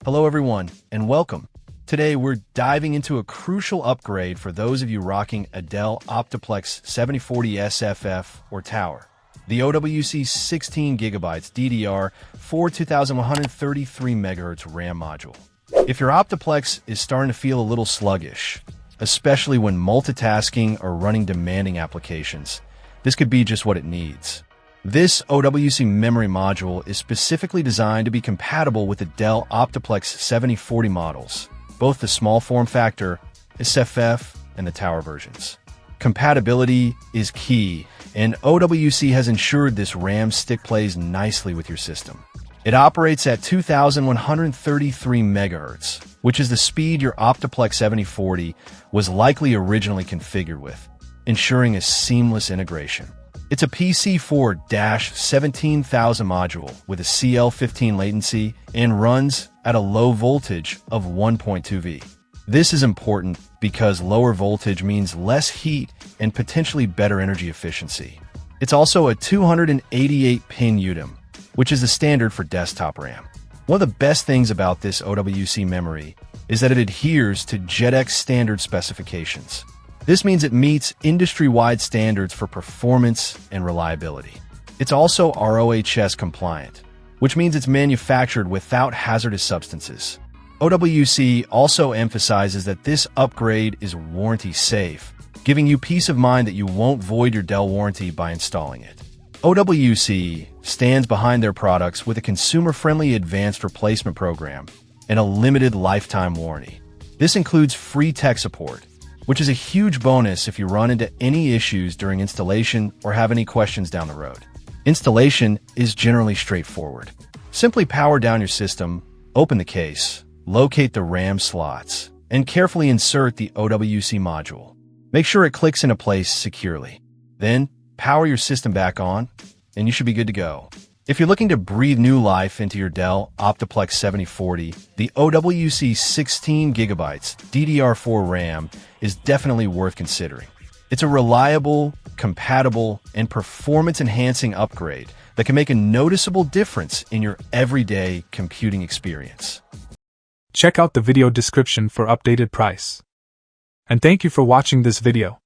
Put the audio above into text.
Hello everyone, and welcome. Today we're diving into a crucial upgrade for those of you rocking a Dell OptiPlex 7040 SFF or Tower. The OWC 16GB DDR4 2133 MHz RAM module. If your OptiPlex is starting to feel a little sluggish, especially when multitasking or running demanding applications, this could be just what it needs. This OWC memory module is specifically designed to be compatible with the Dell OptiPlex 7040 models, both the small form factor, SFF, and the Tower versions. Compatibility is key, and OWC has ensured this RAM stick plays nicely with your system. It operates at 2133 MHz, which is the speed your OptiPlex 7040 was likely originally configured with, ensuring a seamless integration. It's a PC4-17000 module with a CL15 latency and runs at a low voltage of 1.2 V. This is important because lower voltage means less heat and potentially better energy efficiency. It's also a 288-pin UDIM, which is the standard for desktop RAM. One of the best things about this OWC memory is that it adheres to JEDEC standard specifications. This means it meets industry-wide standards for performance and reliability. It's also RoHS compliant, which means it's manufactured without hazardous substances. OWC also emphasizes that this upgrade is warranty safe, giving you peace of mind that you won't void your Dell warranty by installing it. OWC stands behind their products with a consumer-friendly advanced replacement program and a limited lifetime warranty. This includes free tech support, which is a huge bonus if you run into any issues during installation or have any questions down the road. Installation is generally straightforward. Simply power down your system, open the case, locate the RAM slots, and carefully insert the OWC module. Make sure it clicks into place securely. Then, power your system back on, and you should be good to go. If you're looking to breathe new life into your Dell OptiPlex 7040, the OWC 16GB DDR4 RAM is definitely worth considering. It's a reliable, compatible, and performance-enhancing upgrade that can make a noticeable difference in your everyday computing experience. Check out the video description for updated price. And thank you for watching this video.